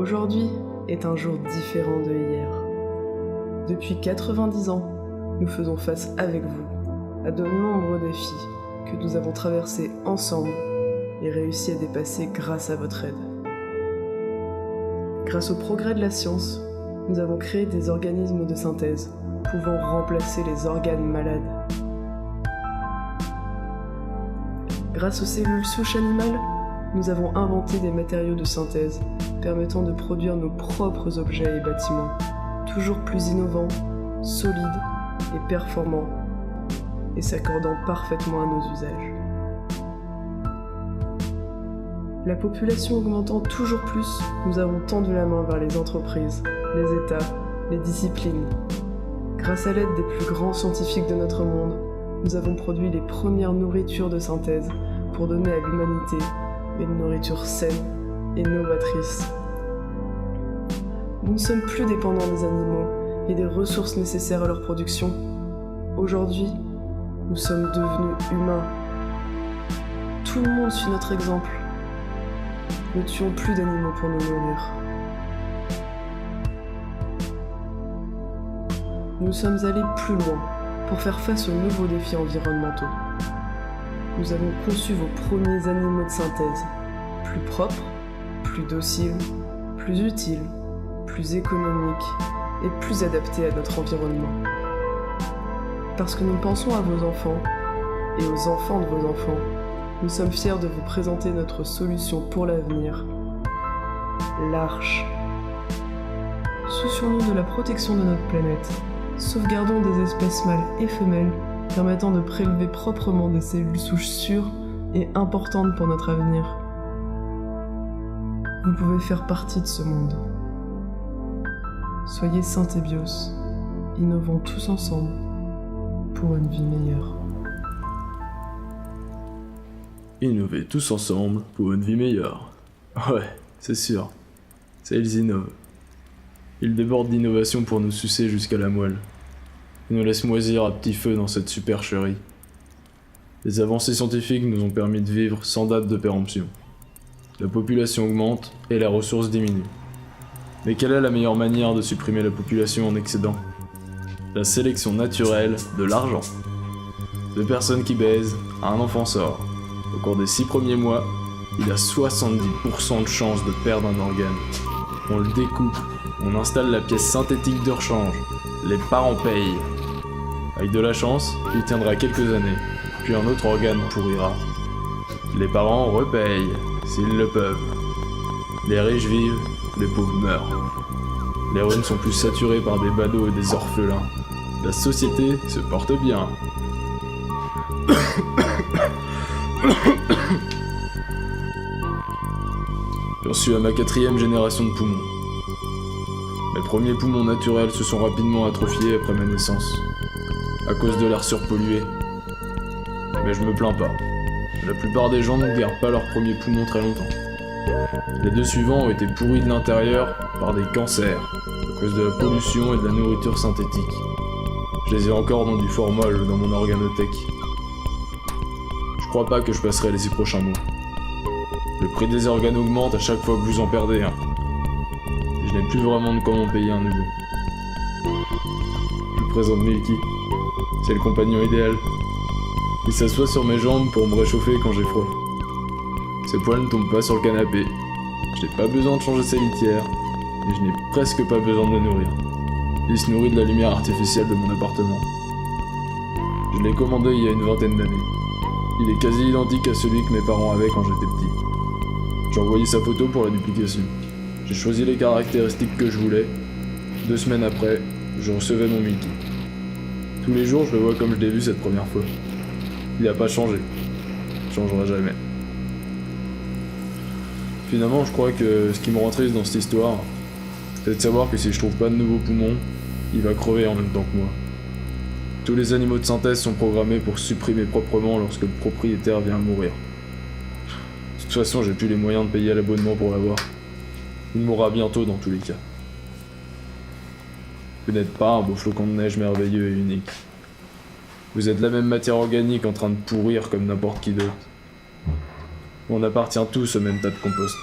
Aujourd'hui est un jour différent de hier. Depuis 90 ans, nous faisons face avec vous à de nombreux défis que nous avons traversés ensemble et réussi à dépasser grâce à votre aide. Grâce au progrès de la science, nous avons créé des organismes de synthèse pouvant remplacer les organes malades. Grâce aux cellules souches animales, nous avons inventé des matériaux de synthèse permettant de produire nos propres objets et bâtiments, toujours plus innovants, solides et performants, et s'accordant parfaitement à nos usages. La population augmentant toujours plus, nous avons tendu la main vers les entreprises, les États, les disciplines. Grâce à l'aide des plus grands scientifiques de notre monde, nous avons produit les premières nourritures de synthèse pour donner à l'humanité une nourriture saine et novatrice. Nous ne sommes plus dépendants des animaux et des ressources nécessaires à leur production. Aujourd'hui, nous sommes devenus humains. Tout le monde suit notre exemple. Ne tuons plus d'animaux pour nous nourrir. Nous sommes allés plus loin pour faire face aux nouveaux défis environnementaux. Nous avons conçu vos premiers animaux de synthèse, plus propres, plus dociles, plus utiles, plus économiques et plus adaptés à notre environnement. Parce que nous pensons à vos enfants et aux enfants de vos enfants, nous sommes fiers de vous présenter notre solution pour l'avenir, l'Arche. Soucions-nous de la protection de notre planète. Sauvegardons des espèces mâles et femelles permettant de prélever proprement des cellules souches sûres et importantes pour notre avenir. Vous pouvez faire partie de ce monde. Soyez Syntébios, innovons tous ensemble pour une vie meilleure. Innover tous ensemble pour une vie meilleure. Ouais, c'est sûr. Ça, ils innovent. Ils débordent d'innovation pour nous sucer jusqu'à la moelle. Ils nous laissent moisir à petit feu dans cette supercherie. Les avancées scientifiques nous ont permis de vivre sans date de péremption. La population augmente et les ressources diminuent. Mais quelle est la meilleure manière de supprimer la population en excédent ? La sélection naturelle de l'argent. 2 personnes qui baisent, un enfant sort. Au cours des 6 premiers mois, il a 70% de chances de perdre un organe. On le découpe, on installe la pièce synthétique de rechange. Les parents payent. Avec de la chance, il tiendra quelques années, puis un autre organe pourrira. Les parents repayent, s'ils le peuvent. Les riches vivent, les pauvres meurent. Les rues ne sont plus saturées par des badauds et des orphelins. La société se porte bien. J'en suis à ma 4e génération de poumons. Mes premiers poumons naturels se sont rapidement atrophiés après ma naissance, à cause de l'air surpollué. Mais je me plains pas. La plupart des gens ne gardent pas leurs premiers poumons très longtemps. Les 2 suivants ont été pourris de l'intérieur par des cancers, à cause de la pollution et de la nourriture synthétique. Je les ai encore dans du formol dans mon organothèque. Je crois pas que je passerai les 6 prochains mois. Le prix des organes augmente à chaque fois que vous en perdez un. Et je n'ai plus vraiment de comment payer un nouveau. Je vous présente Milky. C'est le compagnon idéal. Il s'assoit sur mes jambes pour me réchauffer quand j'ai froid. Ses poils ne tombent pas sur le canapé. Je n'ai pas besoin de changer sa litière. Et je n'ai presque pas besoin de le nourrir. Il se nourrit de la lumière artificielle de mon appartement. Je l'ai commandé il y a une vingtaine d'années. Il est quasi identique à celui que mes parents avaient quand j'étais petit. J'ai envoyé sa photo pour la duplication. J'ai choisi les caractéristiques que je voulais. 2 semaines après, je recevais mon Milky. Tous les jours, je le vois comme je l'ai vu cette première fois. Il n'a pas changé. Il changera jamais. Finalement, je crois que ce qui me rend triste dans cette histoire, c'est de savoir que si je trouve pas de nouveaux poumons, il va crever en même temps que moi. Tous les animaux de synthèse sont programmés pour supprimer proprement lorsque le propriétaire vient à mourir. De toute façon, j'ai plus les moyens de payer l'abonnement pour l'avoir. Il mourra bientôt dans tous les cas. Vous n'êtes pas un beau flocon de neige merveilleux et unique. Vous êtes la même matière organique en train de pourrir comme n'importe qui d'autre. On appartient tous au même tas de compost.